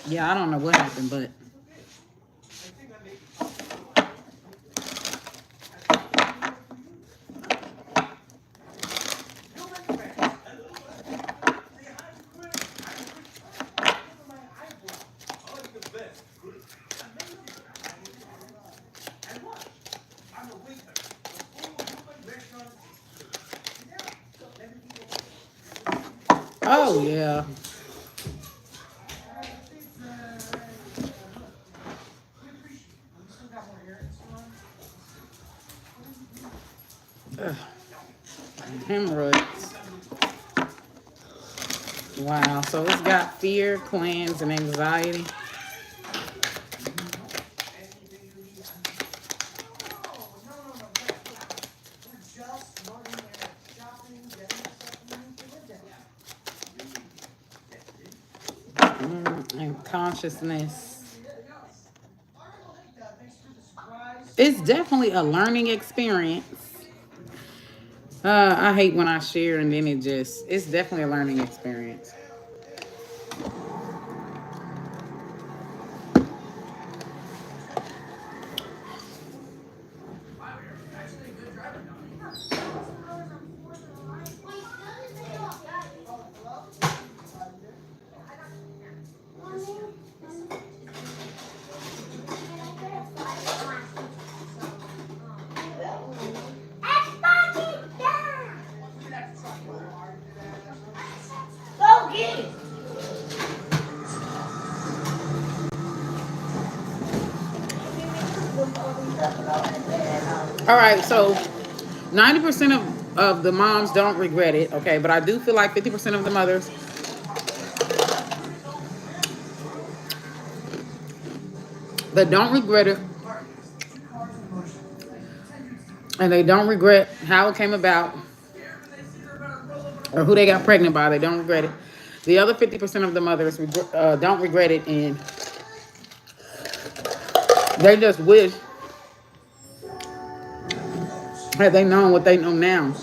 Yeah, I don't know what happened, but oh yeah. Ugh, hemorrhoids. Wow. So it's got fear, cleanse, and anxiety. And consciousness. It's definitely a learning experience. I hate when I share and then it's definitely a learning experience. All right, so 90% of the moms don't regret it, okay? But I do feel like 50% of the mothers, that don't regret it, and they don't regret how it came about or who they got pregnant by, they don't regret it. The other 50% of the mothers don't regret it, and they just wish had they known what they know now,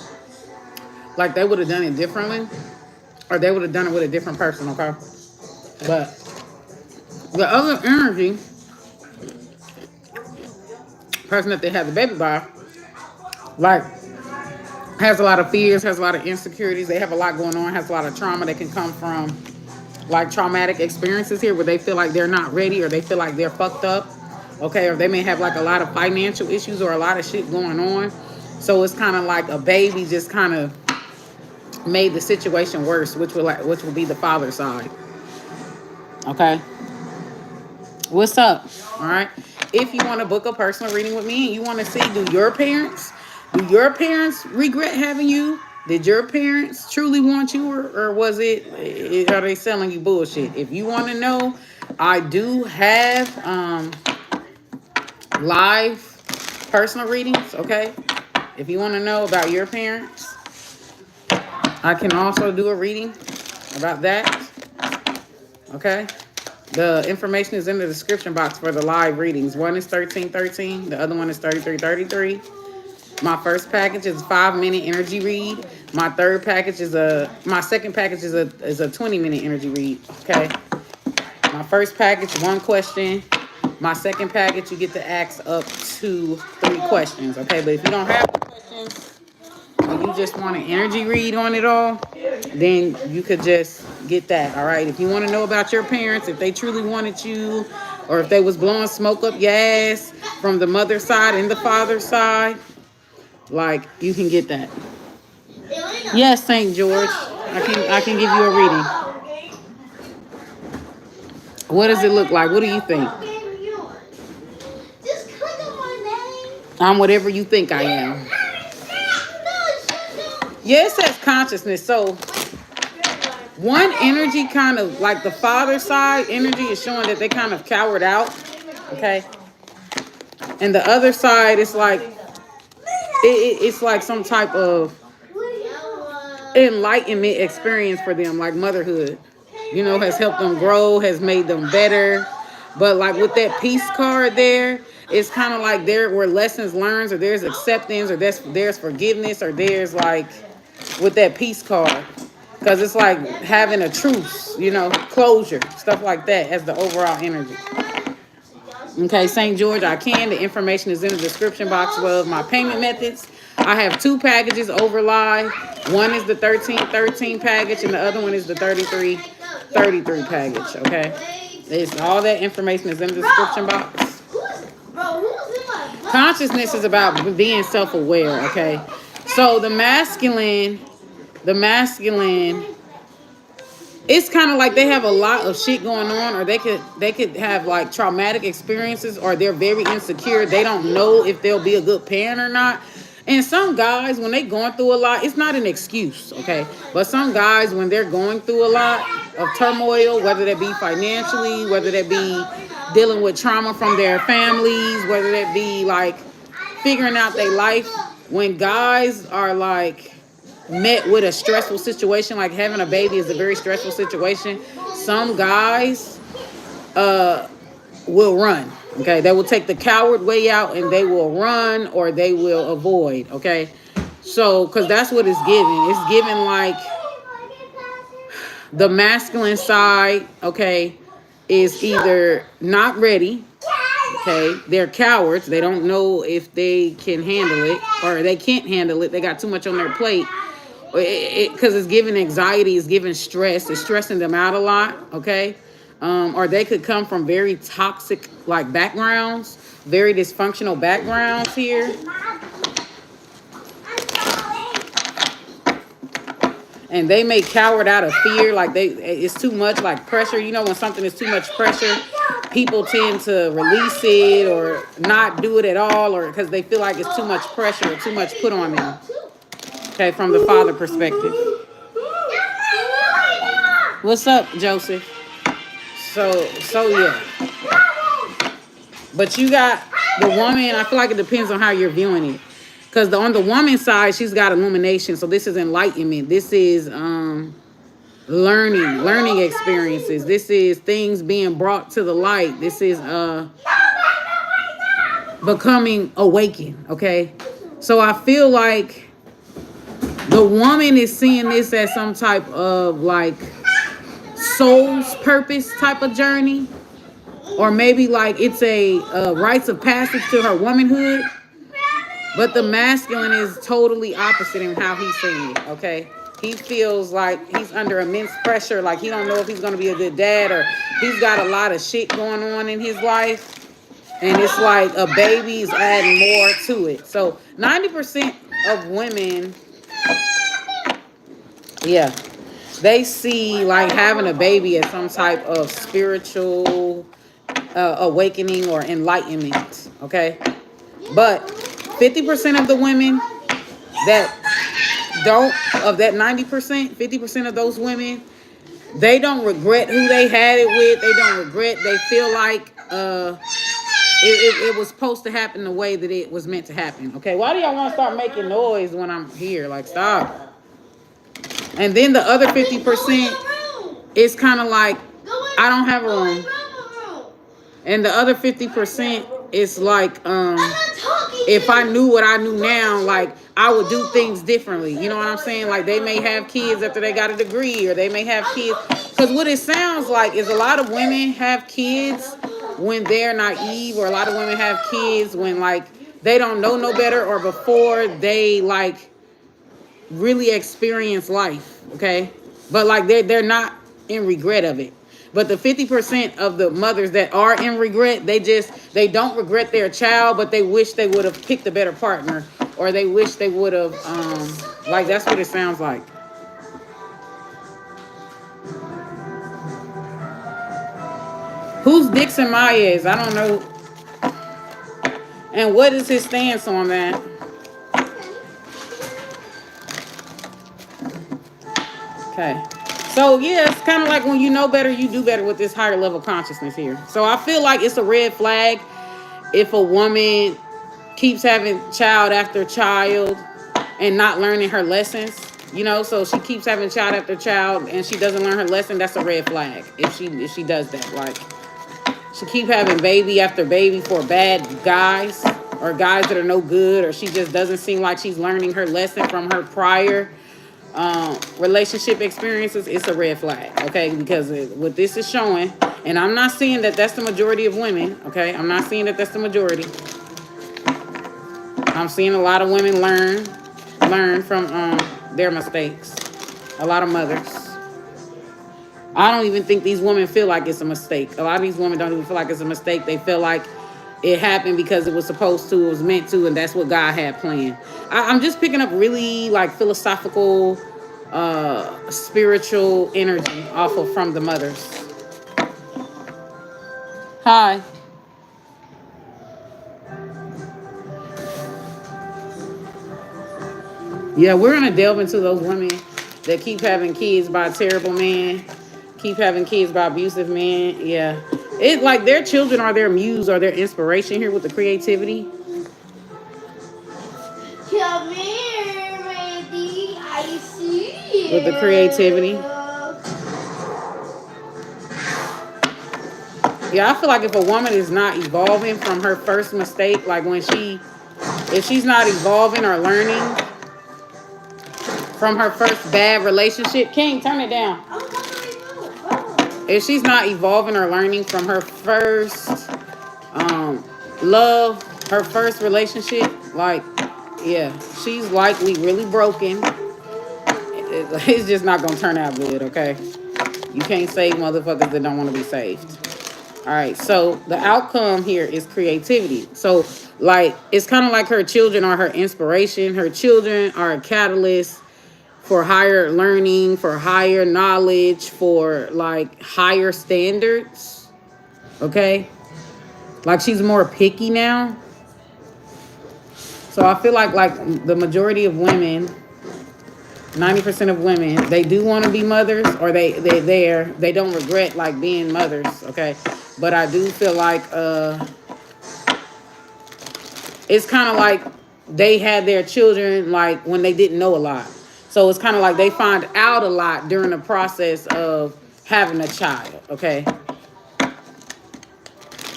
like they would have done it differently, or they would have done it with a different person, okay? But the other energy, person that they had the baby by, like, has a lot of fears, has a lot of insecurities. They have a lot going on, has a lot of trauma that can come from, like, traumatic experiences here where they feel like they're not ready or they feel like they're fucked up, okay? Or they may have, like, a lot of financial issues or a lot of shit going on. So it's kind of like a baby just kind of made the situation worse, which will be the father's side, okay? What's up? All right. If you want to book a personal reading with me and you want to see, do your parents regret having you? Did your parents truly want you, or was are they selling you bullshit? If you want to know, I do have live personal readings, okay? If you want to know about your parents, I can also do a reading about that, okay? The information is in the description box for the live readings. One is 1313. The other one is 3333. My first package is a 5-minute energy read. My second package is a 20-minute energy read. Okay. My first package, 1 question. My second package, you get to ask up to 3 questions. Okay. But if you don't have the questions, and you just want an energy read on it all, then you could just get that. All right. If you want to know about your parents, if they truly wanted you, or if they was blowing smoke up your ass from the mother's side and the father's side, like, you can get that. Yes, St. George. I can give you a reading. What does it look like? What do you think? I'm whatever you think I am. Yeah, it says consciousness. So one energy, kind of like the father side energy, is showing that they kind of cowered out. Okay. And the other side is like it's like some type of enlightenment experience for them, like motherhood, has helped them grow, has made them better. But like with that peace card there, it's kind of like there were lessons learned, or there's acceptance, or there's forgiveness, or there's like with that peace card, Because it's like having a truce, you know, closure, stuff like that as the overall energy. Okay, St. George, I can. The information is in the description box of my payment methods. I have 2 packages over live. One is the 1313 package, and the other one is the 3333 package. Okay, it's all that information is in the description box. Consciousness is about being self-aware. Okay, so the masculine, it's kind of like they have a lot of shit going on, or they could have like traumatic experiences, or they're very insecure. They don't know if they'll be a good parent or not. And some guys, when they're going through a lot, it's not an excuse, okay? But some guys, when they're going through a lot of turmoil, whether that be financially, whether that be dealing with trauma from their families, whether that be like figuring out their life, when guys are like met with a stressful situation, like having a baby is a very stressful situation, some guys will run. Okay, they will take the coward way out and they will run, or they will avoid. Okay, so because that's what it's giving. It's giving like the masculine side, okay, is either not ready. Okay, they're cowards. They don't know if they can handle it, or they can't handle it. They got too much on their plate. Because it's giving anxiety, it's giving stress, it's stressing them out a lot, okay? Or they could come from very toxic like backgrounds, very dysfunctional backgrounds here. And they may coward out of fear, like it's too much like pressure. You know, when something is too much pressure, people tend to release it or not do it at all, or because they feel like it's too much pressure or too much put on them. Okay, from the father perspective. What's up, Joseph? So yeah. But you got the woman, I feel like it depends on how you're viewing it. Because on the woman's side, she's got illumination. So this is enlightenment. This is learning experiences. This is things being brought to the light. This is becoming awakened, okay? So I feel like the woman is seeing this as some type of like soul's purpose type of journey, or maybe like it's a rites of passage to her womanhood. But the masculine is totally opposite in how he's seeing it, okay? He feels like he's under immense pressure, like he don't know if he's going to be a good dad, or he's got a lot of shit going on in his life, and it's like a baby is adding more to it. So 90% of women, yeah, they see like having a baby as some type of spiritual awakening or enlightenment, okay? But 50% of the women that don't, of that 90%, 50% of those women, they don't regret who they had it with. They don't regret. They feel like it was supposed to happen the way that it was meant to happen. Okay, why do y'all want to start making noise when I'm here? Like, stop. And then the other 50% is kind of like, I don't have a room. And the other 50% is like, if I knew what I knew now, like, I would do things differently. You know what I'm saying? Like, they may have kids after they got a degree, or they may have kids. Because what it sounds like is a lot of women have kids when they're naive, or a lot of women have kids when, like, they don't know no better, or before they, like, really experience life, okay? But, like, they're not in regret of it. But the 50% of the mothers that are in regret, they don't regret their child, but they wish they would have picked a better partner, or they wish they would have, like, that's what it sounds like. Who's Dixon Myers? I don't know. And what is his stance on that? Okay. So, yeah, it's kind of like when you know better, you do better with this higher level consciousness here. So I feel like it's a red flag if a woman keeps having child after child and not learning her lessons. You know, so she keeps having child after child and she doesn't learn her lesson. That's a red flag if she does that. Like, she keep having baby after baby for bad guys, or guys that are no good, or she just doesn't seem like she's learning her lesson from her prior relationship experiences, it's a red flag, okay? Because what this is showing, and I'm not saying that that's the majority of women, okay? I'm not saying that that's the majority. I'm seeing a lot of women learn from their mistakes. A lot of mothers. I don't even think these women feel like it's a mistake. A lot of these women don't even feel like it's a mistake. They feel like it happened because it was supposed to, it was meant to, and that's what God had planned. I'm just picking up really like philosophical, spiritual energy off of from the mothers. Hi. Yeah, we're gonna delve into those women that keep having kids by terrible men, keep having kids by abusive men. Yeah, it like their children are their muse or their inspiration here with the creativity. Come here, baby. I see you. With the creativity. Yeah, I feel like if a woman is not evolving from her first mistake, like if she's not evolving or learning from her first bad relationship, King, turn it down. If she's not evolving or learning from her first love, her first relationship, like, yeah, she's likely really broken. It's just not gonna turn out good, okay? You can't save motherfuckers that don't want to be saved. All right, so the outcome here is creativity. So, like, it's kind of like her children are her inspiration. Her children are a catalyst for higher learning, for higher knowledge, for like higher standards. Okay? Like she's more picky now. So I feel like the majority of women, 90% of women, they do want to be mothers, or they don't regret like being mothers, okay? But I do feel like it's kind of like they had their children like when they didn't know a lot. So it's kind of like they find out a lot during the process of having a child, okay?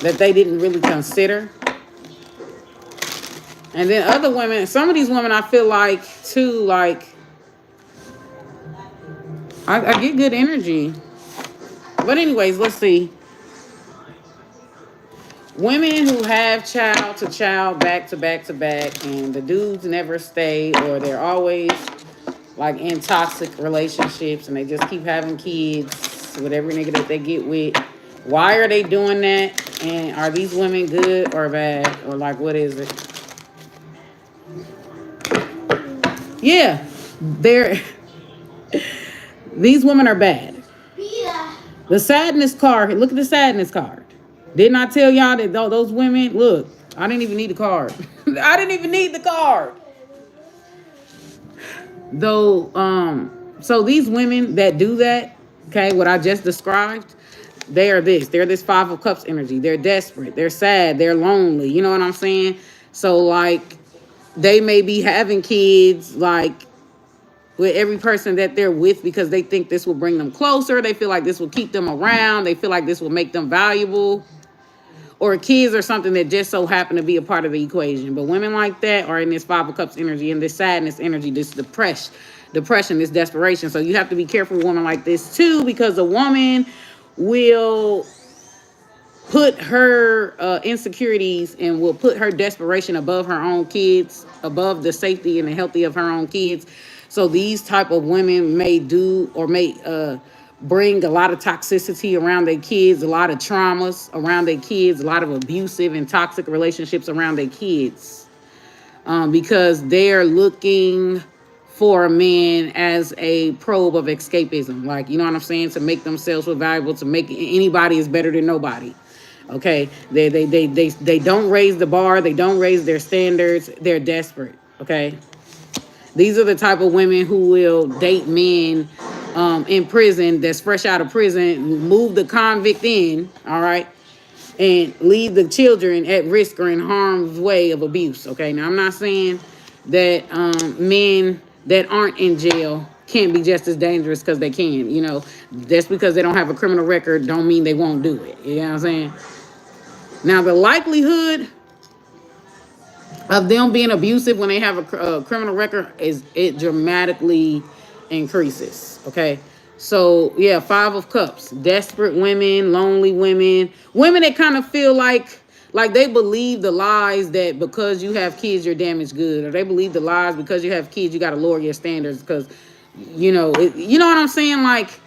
That they didn't really consider. And then other women, some of these women I feel like too, like, I get good energy. But anyways, let's see. Women who have child to child, back to back to back, and the dudes never stay, or they're always like in toxic relationships and they just keep having kids with every nigga that they get with. Why are they doing that? And are these women good or bad? Or like, what is it? Yeah, these women are bad. The sadness card, look at the sadness card. Didn't I tell y'all that those women, look, I didn't even need the card. I didn't even need the card. Though, so these women that do that, okay, what I just described, they're this 5 of Cups energy. They're desperate, they're sad, they're lonely. You know what I'm saying? So like, they may be having kids like with every person that they're with because they think this will bring them closer. They feel like this will keep them around. They feel like this will make them valuable. Or kids are something that just so happen to be a part of the equation. But women like that are in this 5 of Cups energy, and this sadness energy, this depression, this desperation. So you have to be careful with women like this too, because a woman will put her insecurities and will put her desperation above her own kids, above the safety and the healthy of her own kids. So these type of women may do or may bring a lot of toxicity around their kids, a lot of traumas around their kids, a lot of abusive and toxic relationships around their kids, because they're looking for a man as a probe of escapism. Like, you know what I'm saying? To make themselves feel valuable, to make anybody is better than nobody. Okay, they don't raise the bar, they don't raise their standards, they're desperate. Okay, these are the type of women who will date men in prison, that's fresh out of prison, move the convict in, all right, and leave the children at risk or in harm's way of abuse. Okay, now I'm not saying that men that aren't in jail can't be just as dangerous, because they can. You know, just because they don't have a criminal record don't mean they won't do it. You know what I'm saying? Now, the likelihood of them being abusive when they have a criminal record is dramatically increases. Okay. So yeah, 5 of Cups. Desperate women, lonely women, women that kind of feel like they believe the lies that because you have kids you're damaged good, or they believe the lies because you have kids you got to lower your standards because you know you know what I'm saying. Like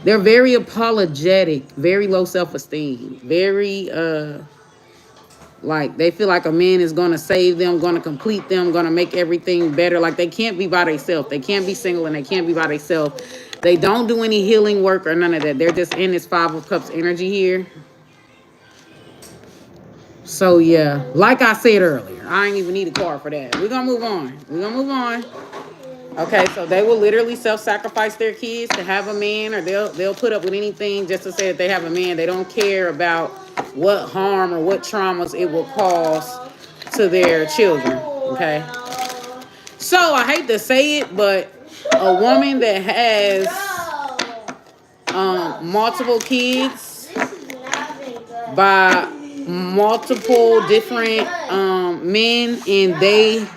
they're very apologetic, very low self-esteem, very like they feel like a man is gonna save them, gonna complete them, gonna make everything better. Like they can't be by themselves. They can't be single and they can't be by themselves. They don't do any healing work or none of that. They're just in this 5 of Cups energy here. So yeah, like I said earlier, I ain't even need a card for that. We're gonna move on. We're gonna move on. Okay, so they will literally self-sacrifice their kids to have a man, or they'll put up with anything just to say that they have a man. They don't care about what harm or what traumas it will cause to their children. Okay. So I hate to say it, but a woman that has multiple kids by multiple different men, and they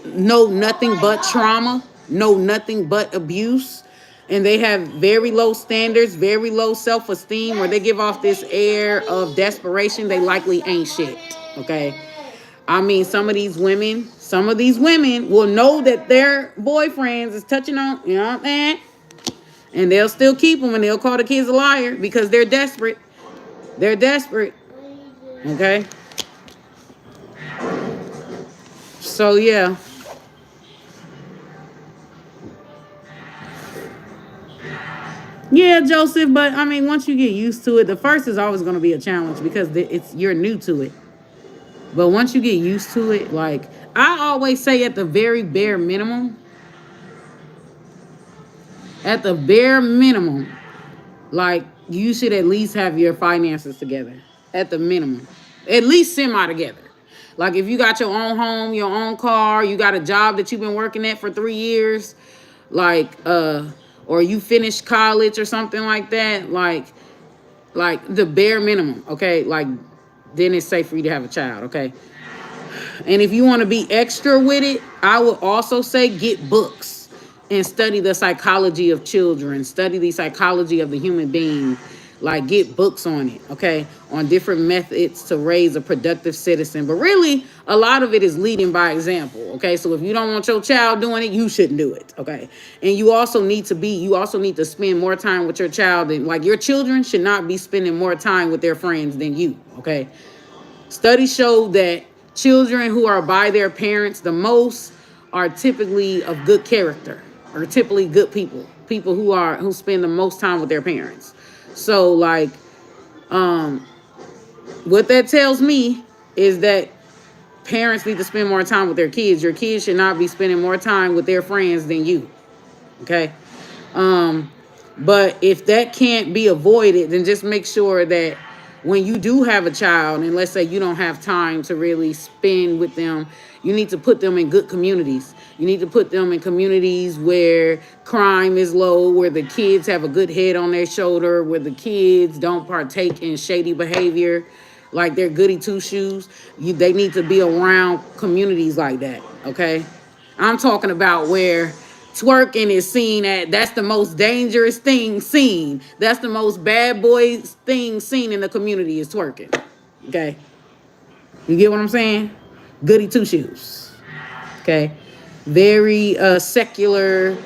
know nothing but trauma, know nothing but abuse, and they have very low standards, very low self-esteem, where they give off this air of desperation, they likely ain't shit. Okay. I mean, some of these women will know that their boyfriends is touching on, you know what I'm saying? And they'll still keep them, and they'll call the kids a liar because they're desperate. They're desperate. Okay. So yeah. Yeah, Joseph, but I mean, once you get used to it, the first is always going to be a challenge because you're new to it. But once you get used to it, like I always say, at the very bare minimum, like you should at least have your finances together. At the minimum, at least semi together. Like if you got your own home, your own car, you got a job that you've been working at for 3 years, like or you finished college or something like that, like the bare minimum, okay? Like then it's safe for you to have a child, okay? And if you want to be extra with it, I would also say get books and study the psychology of children, study the psychology of the human being. Like get books on it, okay? On different methods to raise a productive citizen. But really, a lot of it is leading by example, okay? So if you don't want your child doing it, you shouldn't do it, okay? And you also need to spend more time with your child. And like your children should not be spending more time with their friends than you, okay? Studies show that children who are by their parents the most are typically of good character, or typically good people who spend the most time with their parents. So like what that tells me is that parents need to spend more time with their kids. Your kids should not be spending more time with their friends than you, okay? But if that can't be avoided, then just make sure that when you do have a child, and let's say you don't have time to really spend with them, you need to put them in good communities. You need to put them in communities where crime is low, where the kids have a good head on their shoulder, where the kids don't partake in shady behavior, like they're goody two-shoes. They need to be around communities like that, okay? I'm talking about where twerking is seen that's the most dangerous thing seen. That's the most bad boy thing seen in the community is twerking. Okay. You get what I'm saying? Goody two shoes. Okay. Very secular,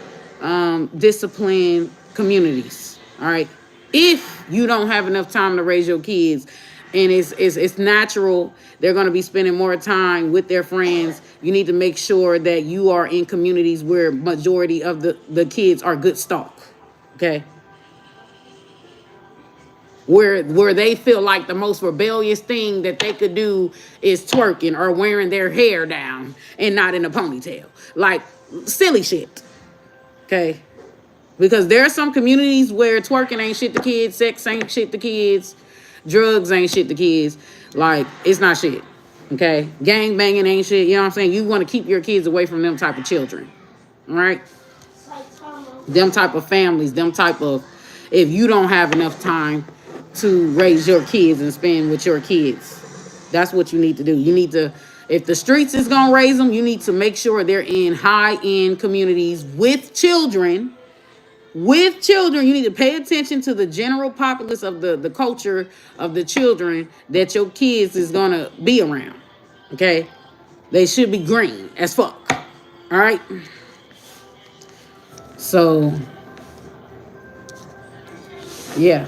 disciplined communities. All right. If you don't have enough time to raise your kids, and it's natural, they're going to be spending more time with their friends, you need to make sure that you are in communities where majority of the kids are good stock, okay? Where they feel like the most rebellious thing that they could do is twerking or wearing their hair down and not in a ponytail. Like silly shit, okay? Because there are some communities where twerking ain't shit to kids, sex ain't shit to kids, drugs ain't shit to kids. Like, it's not shit, okay? Gang banging ain't shit, you know what I'm saying? You want to keep your kids away from them type of children, all right? Them type of families, if you don't have enough time to raise your kids and spend with your kids, that's what you need to do. You need to If the streets is gonna raise them, you need to make sure they're in high-end communities with children. With children, you need to pay attention to the general populace of the culture of the children that your kids is gonna be around. Okay? They should be green as fuck. All right? So, yeah.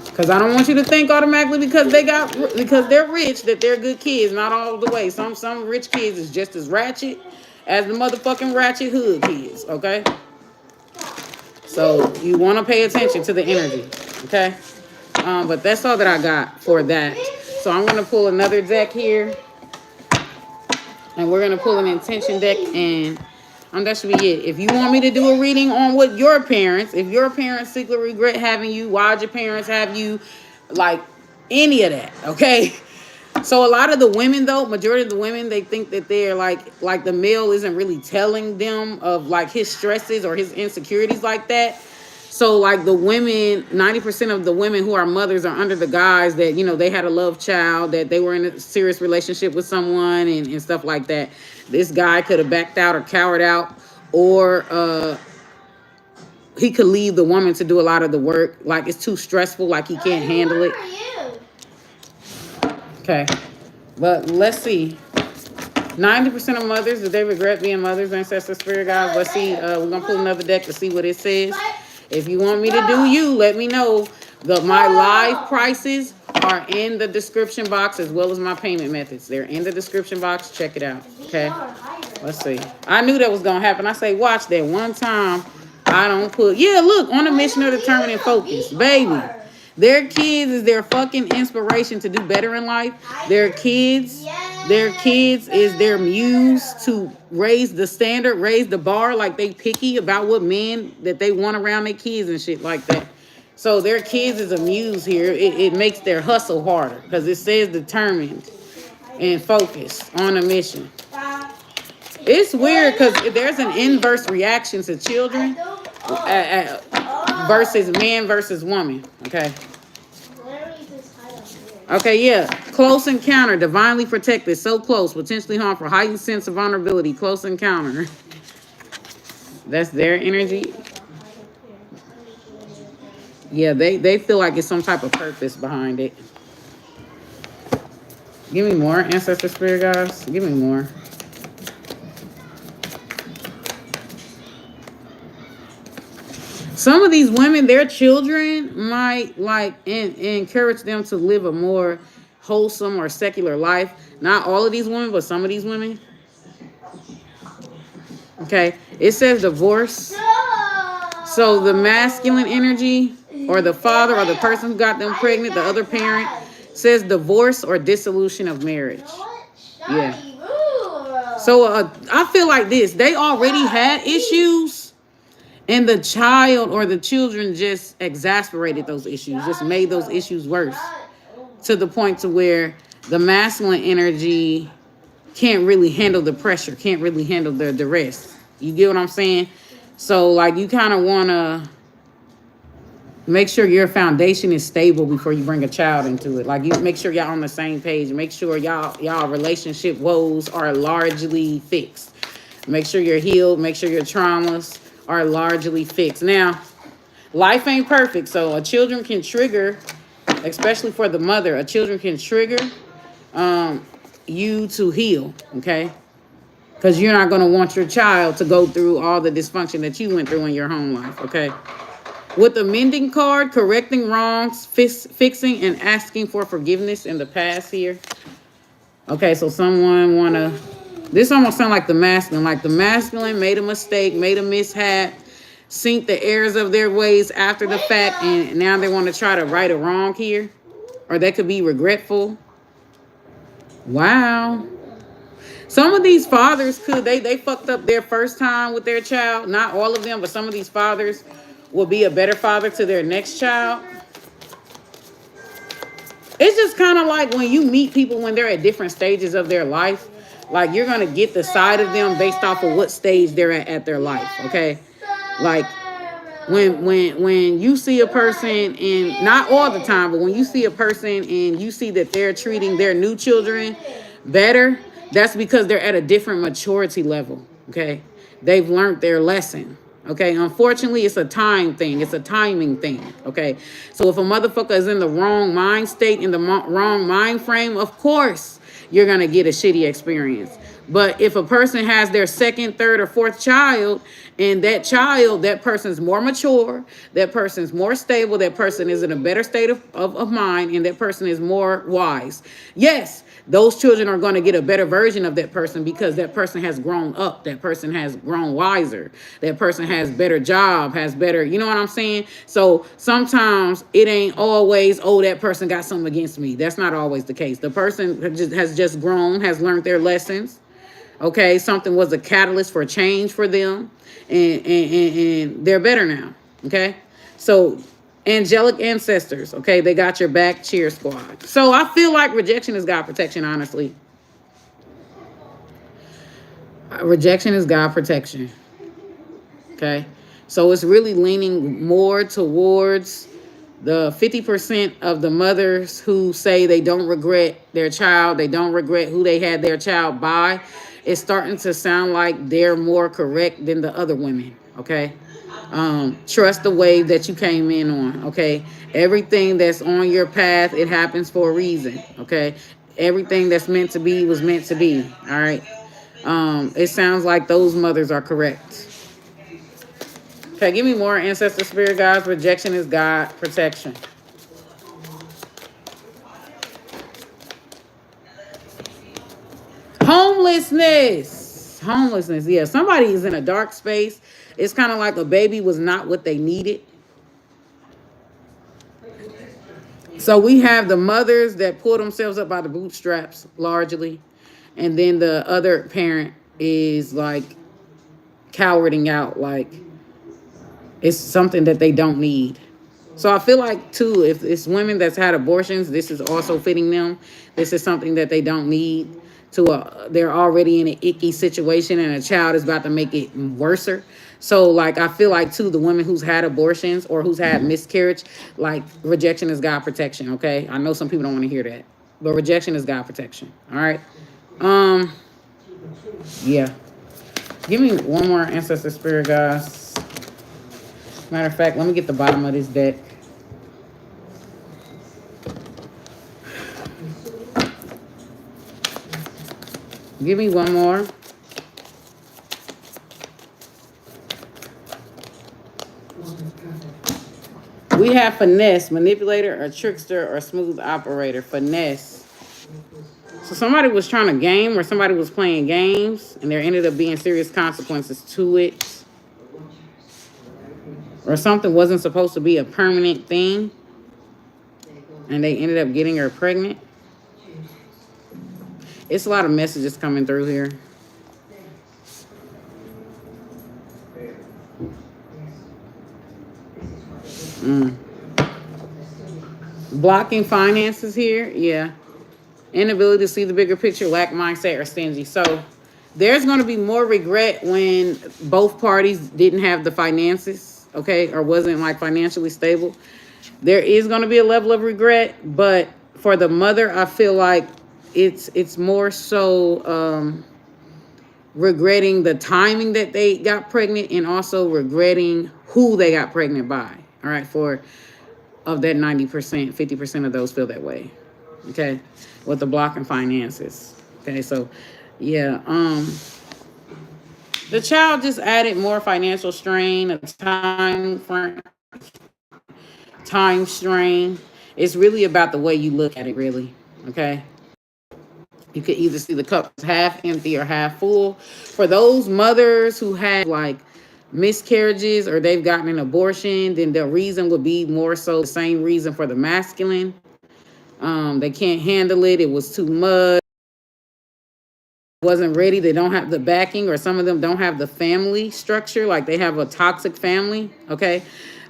Because I don't want you to think automatically because they're rich that they're good kids. Not all the way. Some rich kids is just as ratchet as the motherfucking ratchet hood kids. Okay? So you want to pay attention to the energy. Okay? But that's all that I got for that. So I'm going to pull another deck here. And we're going to pull an intention deck. And that should be it. If you want me to do a reading on what your parents, if your parents secretly regret having you, why'd your parents have you, like any of that, okay? So a lot of the women, though, majority of the women, they think that they're like the male isn't really telling them of like his stresses or his insecurities like that. So like the women, 90% of the women who are mothers are under the guise that, you know, they had a love child, that they were in a serious relationship with someone and stuff like that. This guy could have backed out or cowered out, or he could leave the woman to do a lot of the work. Like it's too stressful, like he can't handle it. Okay, but let's see. 90% of mothers, do they regret being mothers, ancestor, spirit guides? Let's see. We're gonna pull another deck to see what it says. If you want me to do you, let me know. My live prices are in the description box, as well as my payment methods. They're in the description box. Check it out. Okay. Let's see. I knew that was gonna happen. I say, watch that one time. I don't put. Yeah, look, on a mission of determining focus, baby. Their kids is their fucking inspiration to do better in life. Their kids is their muse to raise the standard, raise the bar. Like they picky about what men that they want around their kids and shit like that. So their kids is a muse here. It makes their hustle harder because it says determined and focused on a mission. It's weird because there's an inverse reaction to children versus man versus woman. Okay. Okay, yeah. Close encounter, divinely protected, so close, potentially harmful, heightened sense of vulnerability, close encounter. That's their energy. Yeah, they feel like it's some type of purpose behind it. Give me more, ancestor spirit guys. Give me more. Some of these women, their children might encourage them to live a more wholesome or secular life. Not all of these women, but some of these women. Okay, it says divorce. So the masculine energy, or the father, or the person who got them pregnant, the other parent, says divorce or dissolution of marriage. Yeah. So I feel like this. They already had issues. And the child or the children just exasperated those issues, just made those issues worse to the point to where the masculine energy can't really handle the pressure, can't really handle the duress. You get what I'm saying? So, like, you kind of want to make sure your foundation is stable before you bring a child into it. Like, you make sure y'all on the same page. Make sure y'all relationship woes are largely fixed. Make sure you're healed. Make sure your traumas are largely fixed. Now, life ain't perfect, so a children can trigger, especially for the mother, a children can trigger you to heal, okay? Because you're not going to want your child to go through all the dysfunction that you went through in your home life, okay? With the mending card, correcting wrongs, fixing and asking for forgiveness in the past here. Okay, so someone want to... This almost sounds like the masculine. Like the masculine made a mistake, made a mishap, synced the errors of their ways after the fact, and now they want to try to right a wrong here. Or they could be regretful. Wow. Some of these fathers they fucked up their first time with their child. Not all of them, but some of these fathers will be a better father to their next child. It's just kind of like when you meet people when they're at different stages of their life. Like, you're going to get the side of them based off of what stage they're at their life, okay? Like, when you see a person, and not all the time, but when you see a person and you see that they're treating their new children better, that's because they're at a different maturity level. Okay, they've learned their lesson. Okay, unfortunately, it's a time thing. It's a timing thing. Okay, so if a motherfucker is in the wrong mind state, in the wrong mind frame, of course you're gonna get a shitty experience. But if a person has their second, third, or fourth child, and that child, that person's more mature, that person's more stable, that person is in a better state of mind, and that person is more wise, yes, those children are going to get a better version of that person because that person has grown up, that person has grown wiser, that person has better job, has better, you know what I'm saying? So sometimes it ain't always, oh, that person got something against me. That's not always the case. The person has just grown, has learned their lessons. Okay, something was a catalyst for change for them, and they're better now. Okay, so angelic ancestors, okay, they got your back, cheer squad. So I feel like rejection is God protection, honestly. Rejection is God protection. Okay, so it's really leaning more towards the 50% of the mothers who say they don't regret their child, they don't regret who they had their child by. It's starting to sound like they're more correct than the other women. Okay, trust the wave that you came in on. Okay, everything that's on your path, it happens for a reason. Okay, everything that's meant to be was meant to be. All right. It sounds like those mothers are correct. Okay, give me more ancestor spirit guides. Rejection is God protection. Homelessness, yeah, somebody is in a dark space. It's kind of like a baby was not what they needed. So we have the mothers that pull themselves up by the bootstraps largely, and then the other parent is like cowarding out, like it's something that they don't need. So I feel like too, if it's women that's had abortions, this is also fitting them. This is something that they don't need. They're already in an icky situation, and a child is about to make it worser. So like I feel like too, the women who's had abortions or who's had miscarriage, like rejection is God protection. Okay, I know some people don't want to hear that, but rejection is God protection. All right. Yeah. Give me one more ancestor spirit, guys. Matter of fact, let me get the bottom of this deck. Give me one more. We have finesse, manipulator, or trickster, or smooth operator. Finesse. So somebody was trying to game, or somebody was playing games, and there ended up being serious consequences to it. Or something wasn't supposed to be a permanent thing, and they ended up getting her pregnant. It's a lot of messages coming through here. Blocking finances here, yeah. Inability to see the bigger picture, lack mindset, or stingy. So there's going to be more regret when both parties didn't have the finances, okay, or wasn't like financially stable. There is going to be a level of regret, but for the mother, I feel like it's more so regretting the timing that they got pregnant, and also regretting who they got pregnant by. All right, for of that 90%, 50% of those feel that way. Okay, with the blocking finances. Okay, so yeah, the child just added more financial strain, a time strain. It's really about the way you look at it, really. Okay. You could either see the cup half empty or half full. For those mothers who had like miscarriages or they've gotten an abortion, then the reason would be more so the same reason for the masculine. They can't handle it. It was too much. Wasn't ready. They don't have the backing, or some of them don't have the family structure. Like they have a toxic family. Okay.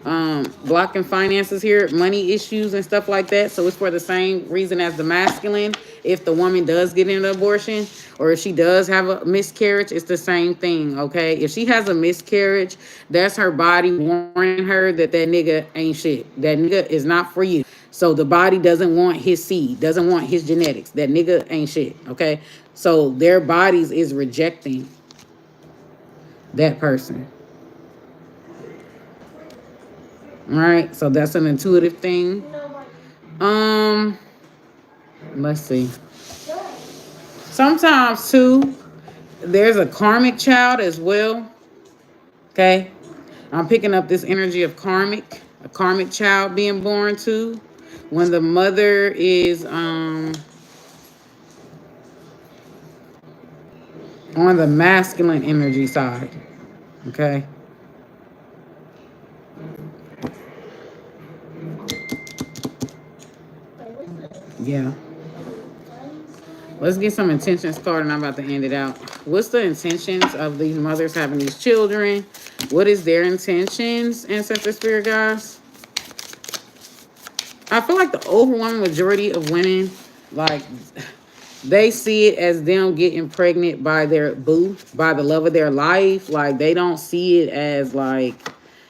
Blocking finances here, money issues and stuff like that. So it's for the same reason as the masculine. If the woman does get an abortion or if she does have a miscarriage, it's the same thing, okay? If she has a miscarriage, that's her body warning her that that nigga ain't shit. That nigga is not for you. So the body doesn't want his seed, doesn't want his genetics. That nigga ain't shit, okay? So their bodies is rejecting that person. All right, so that's an intuitive thing. Let's see. Sometimes too, there's a karmic child as well. Okay, I'm picking up this energy of a karmic child being born too. When the mother is on the masculine energy side. Okay. Yeah. Let's get some intentions card and I'm about to end it out. What's the intentions of these mothers having these children? What is their intentions, ancestor spirit guys? I feel like the overwhelming majority of women, like, they see it as them getting pregnant by their boo, by the love of their life. Like, they don't see it as, like,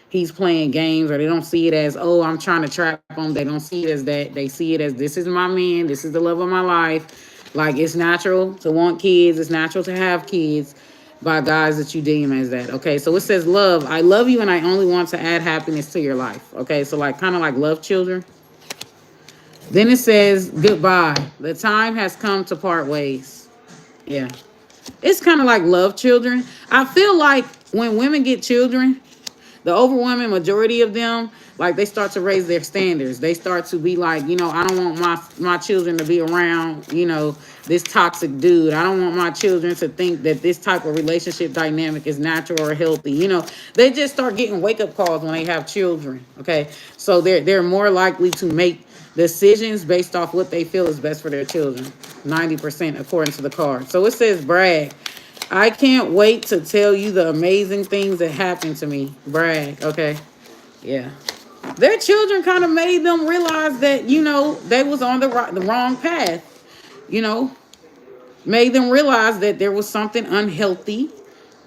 he's playing games, or they don't see it as, oh, I'm trying to trap him. They don't see it as that. They see it as, this is my man. This is the love of my life. Like, it's natural to want kids. It's natural to have kids by guys that you deem as that. Okay, so it says love. I love you and I only want to add happiness to your life. Okay, so like kind of like love children. Then it says goodbye. The time has come to part ways. Yeah. It's kind of like love children. I feel like when women get children, the overwhelming majority of them, like, they start to raise their standards. They start to be like, you know, I don't want my children to be around, you know, this toxic dude. I don't want my children to think that this type of relationship dynamic is natural or healthy. You know, they just start getting wake-up calls when they have children, okay? So they're more likely to make decisions based off what they feel is best for their children. 90% according to the card. So it says brag. I can't wait to tell you the amazing things that happened to me. Brag, okay? Yeah. Their children kind of made them realize that, you know, they was on the wrong path. You know, made them realize that there was something unhealthy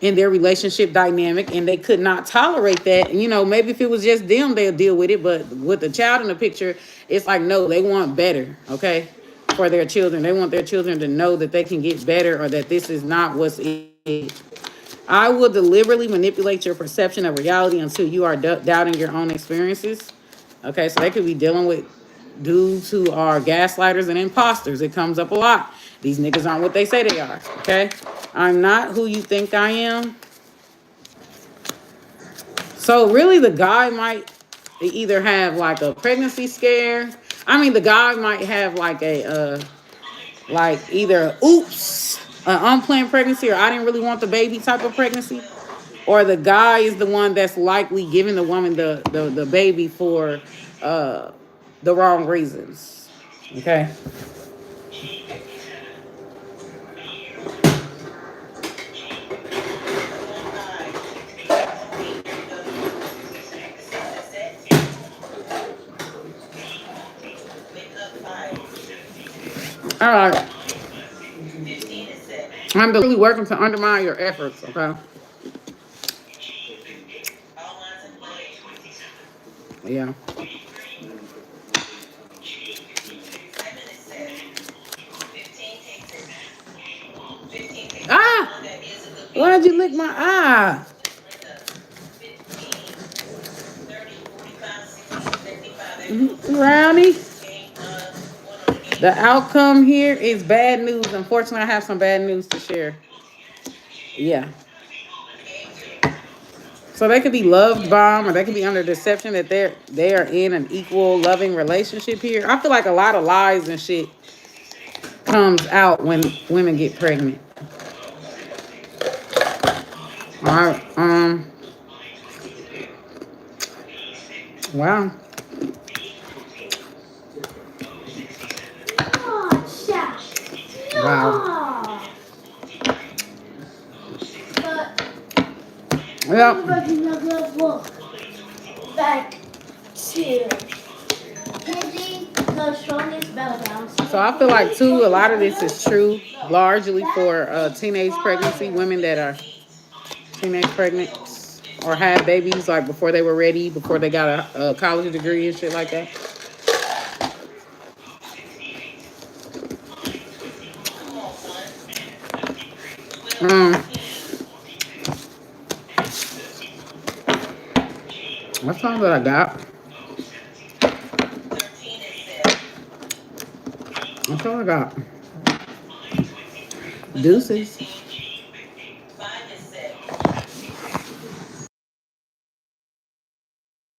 in their relationship dynamic and they could not tolerate that. And, you know, maybe if it was just them, they'll deal with it. But with the child in the picture, it's like, no, they want better, okay? For their children. They want their children to know that they can get better or that this is not what's it. I will deliberately manipulate your perception of reality until you are doubting your own experiences. Okay, so they could be dealing with dudes who are gaslighters and imposters. It comes up a lot. These niggas aren't what they say they are, okay? I'm not who you think I am. So really the guy might either have like a pregnancy scare. I mean, the guy might have like a, like either oops, an unplanned pregnancy, or I didn't really want the baby type of pregnancy. Or the guy is the one that's likely giving the woman the baby for the wrong reasons. Okay. All right. I'm really working to undermine your efforts, okay? Yeah. Ah! Why'd you lick my eye? Brownie. The outcome here is bad news. Unfortunately, I have some bad news to share. Yeah. So they could be loved by, or they could be under deception that they are in an equal, loving relationship here. I feel like a lot of lies and shit comes out when women get pregnant. All right. Wow. Wow. Yep. Two. The strongest battlegrounds. So I feel like too, a lot of this is true, largely for teenage pregnancy, women that are teenage pregnant or had babies like before they were ready, before they got a college degree and shit like that. That's all that I got. That's all I got. Deuces.